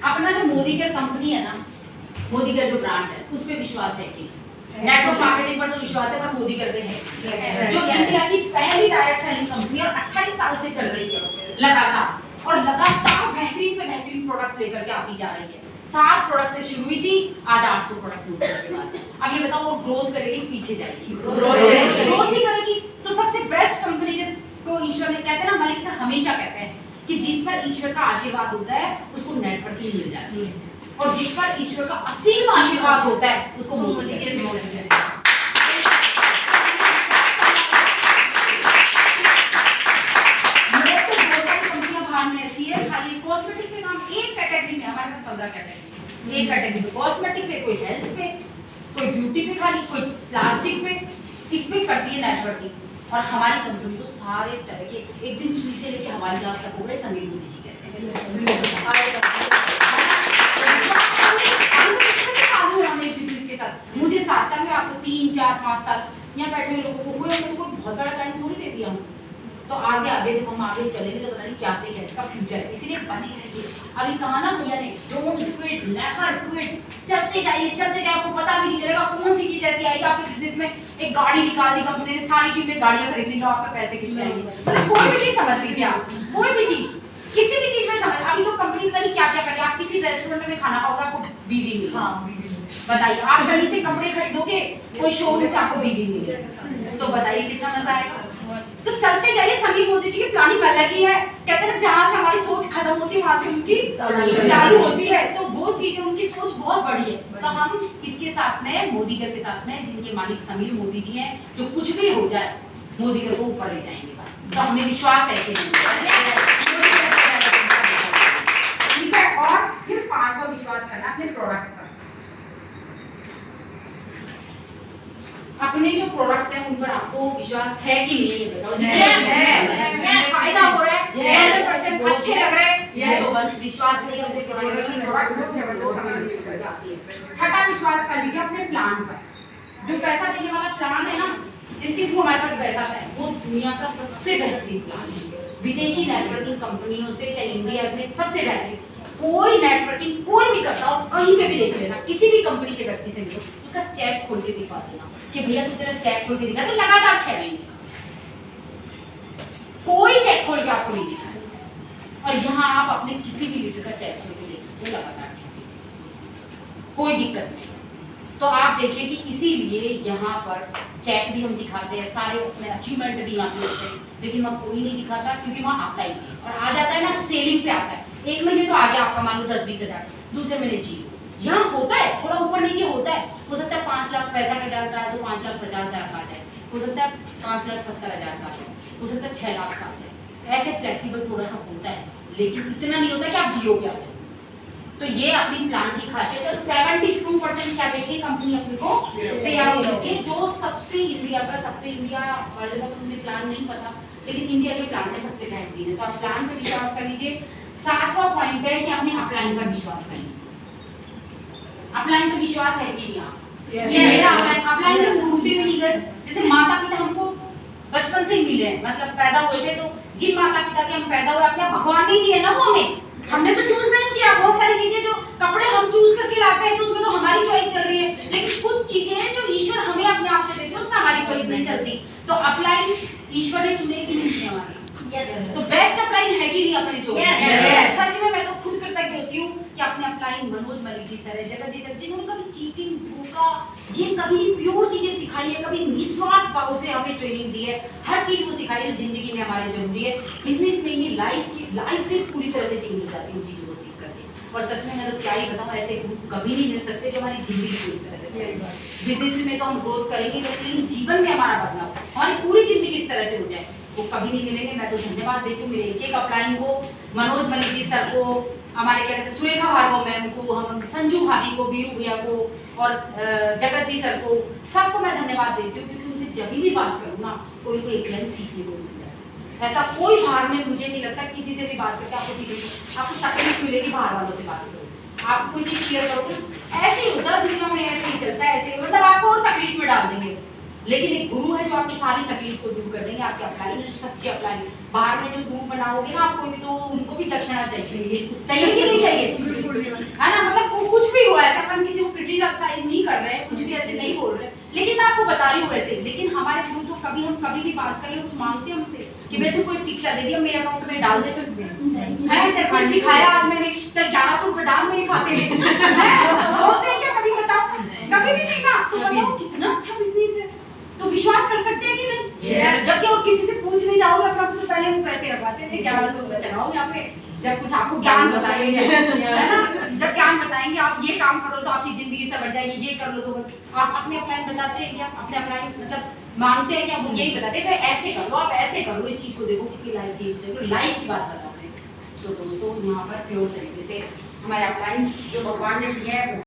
अपना जो Modi care company है ना, मोदी केयर जो ब्रांड है उस पे विश्वास है कि नेटवर्क मार्केटिंग पर तो विश्वास है, पर मोदी केयर पे है जो इंडिया की पहली डायरेक्ट सेलिंग कंपनी और 28 साल से चल रही है लगातार, और लगातार बेहतरीन पे बेहतरीन प्रोडक्ट्स लेकर के आती जा रही है। 7 प्रोडक्ट से शुरू हुई थी, आज 800 प्रोडक्ट्स मोदी केयर के पास है। अब ये बताओ वो ग्रोथ करेगी पीछे जाएगी? ग्रोथ ही करेगी। तो सबसे बेस्ट कंपनी को ईश्वर ने, कहते हैं ना, मलिक सर हमेशा कहते हैं कि जिस पर ईश्वर का आशीर्वाद होता है उसको नेटवर्किंग मिल जाती है, और जिस पर ईश्वर का असीम आशीर्वाद होता है उसको मोदी केयर मिल जाती है। कॉस्मेटिक पे काम एक कैटेगरी में, हमारे पास 15 कैटेगरी, एक कैटेगरी पे कॉस्मेटिक पे, कोई हेल्थ पे, कोई ब्यूटी पे, खाली कोई प्लास्टिक पे, इस पे करती है नेटवर्किंग। और हमारी कंपनी तो सारे तरह के, एक दिन सुई से लेके हवाई जहाज तक हो गए, समीर मोदी जी कहते हैं। मुझे 7 साल में, आपको 3, 4, 5 साल यहाँ बैठे हुए लोगों को कोई बहुत बड़ा टाइम थोड़ी दे दिया। तो आगे आगे जब हम आगे चलेंगे तो पता नहीं क्या से क्या इसका फ्यूचर है, इसलिए बने रहिए। अभी कहा ना भैया ने, डोंट क्विट, नेवर क्विट, चलते जाइए चलते जाइए, आपको पता भी नहीं चलेगा कौन सी चीज ऐसी आएगी आपके बिजनेस में। एक गाड़ी निकाल दी कंपनी ने, सारी टीम में गाड़ियां खरीद ली, लो आपके पैसे कितने आएंगे। मतलब कोई भी चीज समझ लीजिए आप, कोई भी चीज, किसी भी चीज में समझ। अभी तो कंपनी पता नहीं क्या क्या करे, आप किसी रेस्टोरेंट में खाना खाओगे आपको बीवी मिलेगी। हाँ, बताइए, आप गली से कपड़े खरीदोगे, कोई शोरूम से आपको बीवी मिलेगी, तो बताइए कितना मजा आएगा। तो चलते जाइए, समीर मोदी जी की प्लानिंग अलग ही है। कहते हैं ना, जहाँ से हमारी सोच खत्म होती है वहां से उनकी चालू होती है, तो वो चीजें, उनकी सोच बहुत बड़ी है। तो हम इसके साथ में, मोदी केयर के साथ में, जिनके मालिक समीर मोदी जी हैं, जो कुछ भी हो जाए मोदी केयर को ऊपर ले जाएंगे बस। तो हमें विश्वास है कि ठीक है। और फिर 5वां विश्वास करना अपने प्रोडक्ट्स पर। अपने जो प्रोडक्ट्स हैं उन पर आपको विश्वास है कि नहीं, ये बताओ। है, फायदा हो रहा है, 100% अच्छे लग रहे हैं, तो बस विश्वास नहीं अपने प्रोडक्ट्स बहुत जबरदस्त कमाने निकल जाती है। छठा विश्वास कर लीजिए अपने प्लान पर। जो पैसा देने वाला प्लान है ना, जिसके थ्रू हमारे पास पैसा है, वो दुनिया का सबसे बेहतरीन प्लान है। विदेशी नेटवर्किंग कंपनियों से चाहे इंडिया में सबसे बेहतरीन, कोई नेटवर्किंग कोई भी करता हो, कहीं पे भी देख लेना, किसी भी कंपनी के व्यक्ति से मिलो, उसका चेक खोल के दिखा देना कि भैया तू तेरा चेक खोल के दिखा, तो लगातार 6 महीने कोई चेक खोल के आपको नहीं दिखा। और यहाँ आप अपने किसी भी लीडर का चेक खोल के देख सकते हो लगातार 6 महीने, कोई दिक्कत नहीं। तो आप देखिए कि इसीलिए यहाँ पर चेक भी हम दिखाते हैं, सारे अपने अचीवमेंट भी यहाँ पे होते हैं, लेकिन वहाँ कोई नहीं दिखाता क्योंकि वहाँ आता ही नहीं। और आ जाता है ना, तो सेलिंग पे आता है। एक महीने तो आ गया आपका, मान लो 10-20 हज़ार, दूसरे महीने 0। यहाँ होता है, थोड़ा ऊपर नीचे होता है। हो सकता है 5,65,000 का है तो 5,50,000 का आ जाए, हो सकता है 5,70,000 का आ जाए, हो सकता है 6 लाख का आ जाए। ऐसे फ्लेक्सिबल थोड़ा सा होता है, लेकिन इतना नहीं होता कि आप 0 पे आ जाए। तो ये अपनी प्लान की खासियत है। और 72% क्या देती है कंपनी अपने को पे आउट देती है, जो सबसे इंडिया वर्ल्ड का तो मुझे प्लान नहीं पता, लेकिन इंडिया के प्लान में सबसे बेहतरीन है। तो आप प्लान पे विश्वास कर लीजिए। 7वां पॉइंट है कि आपने अपलाइन पर विश्वास कर लीजिए। अपलाइन पे विश्वास है कि नहीं? अपलाइन में मूर्ति में नहीं गए। जैसे माता पिता हमको बचपन से ही मिले, मतलब पैदा हुए थे, तो जिन माता पिता के हम पैदा हुए, अपने भगवान नहीं दिए ना वो हमें, हमने तो चूज नहीं किया। बहुत सारी चीजें जो कपड़े हम चूज करके लाते हैं तो उसमें तो हमारी चॉइस चल रही है, लेकिन कुछ चीजें हैं जो ईश्वर हमें अपने आप से देते हैं, उसमें हमारी चॉइस नहीं चलती। तो अपलाइन ईश्वर ने चुने कि नहीं चुने हमारे? तो बेस्ट अपलाइन है कि नहीं अपने जो? सच में मैं तो खुद कृतज्ञ होती हूँ कि अपने अपलाइन मनोज मलिक जी सर है, जगत जी सर, जिन्होंने कभी चीटिंग, धोखा, ये कभी भी प्योर चीजें सिखाई है, कभी निस्वार्थ भाव से हमें ट्रेनिंग दी है। हर चीज वो सिखाई है जिंदगी में हमारे जरूरी है। बिजनेस में नहीं, लाइफ भी पूरी तरह से चेंज हो जाती है उन चीजों को सीख करके। और सच में मैं तो क्या ही बताऊँ, ऐसे ग्रुप कभी नहीं मिल सकते जो हमारी जिंदगी को इस तरह से। बिजनेस में तो हम ग्रोथ करेंगे, लेकिन जीवन में हमारा बदलाव, हमारी पूरी जिंदगी इस तरह से हो जाए, वो कभी नहीं मिलेंगे। मैं तो धन्यवाद देती हूँ मेरे एक अपलाइन को, मनोज मलिक जी सर को, हमारे क्या कहते हैं सुरेखा भार्गव मैम को, हम संजू भाभी को, वीरू भैया को, और जगत जी सर को, सबको मैं धन्यवाद देती हूँ, क्योंकि उनसे जब भी बात करूँ ना, कोई को एक लाइन सीखने को मिल जाए। ऐसा कोई बाहर में मुझे नहीं लगता किसी से भी बात करके आपको सीखने, आपको तकलीफ मिलेगी बाहर वालों से बात करो, आप कोई चीज शेयर करोगे, ऐसे ही होता है दुनिया में, ऐसे ही चलता है, ऐसे मतलब आपको और तकलीफ में डाल देंगे। लेकिन एक गुरु है जो आपकी सारी तकलीफ को दूर कर देंगे, आपके अपलाइन जो सच्चे अपलाइन। बाहर में जो गुरु बनाओगे ना आपको भी, तो उनको भी दक्षिणा चाहिए कि नहीं चाहिए, है ना। मतलब कुछ भी हो ऐसा, हम किसी को क्रिटिसाइज नहीं कर रहे हैं, कुछ भी ऐसे नहीं बोल रहे, लेकिन मैं आपको बता रही हूँ वैसे। लेकिन हमारे गुरु तो हम कभी भी बात कर ले कुछ मांगते हैं हमसे कि मैं तुमको शिक्षा दे दी, अब मेरे अकाउंट में डाल दे, तो है तेरे को सिखाया आज मैंने, चल 1100 रुपए डाल मेरे खाते में, बोलते हैं क्या कभी? बताओ, कभी भी नहीं ना। तो बताओ कितना अच्छा बिजनेस है, तो विश्वास कर सकते हैं कि नहीं? जबकि आप किसी से पूछने जाओगे अपना, तो पहले वो पैसे रखवाते थे 1100 रुपए चढ़ाओ यहाँ पे, जब कुछ आपको ज्ञान बताएंगे, है ना। जब ज्ञान बताएंगे आप ये काम करो तो आपकी जिंदगी सवर जाएगी, ये कर लो तो आप अपने अपलाइन बताते हैं क्या? अपने अपलाइन मतलब मांगते हैं क्या? वो यही बताते हैं ऐसे कर लो, आप ऐसे कर लो, इस चीज को देखो कि लाइफ चेंज हो जाएगी, लाइफ की बात बताते हैं। तो दोस्तों यहाँ पर प्योर तरीके से हमारे अपलाइन जो भगवान ने दिया है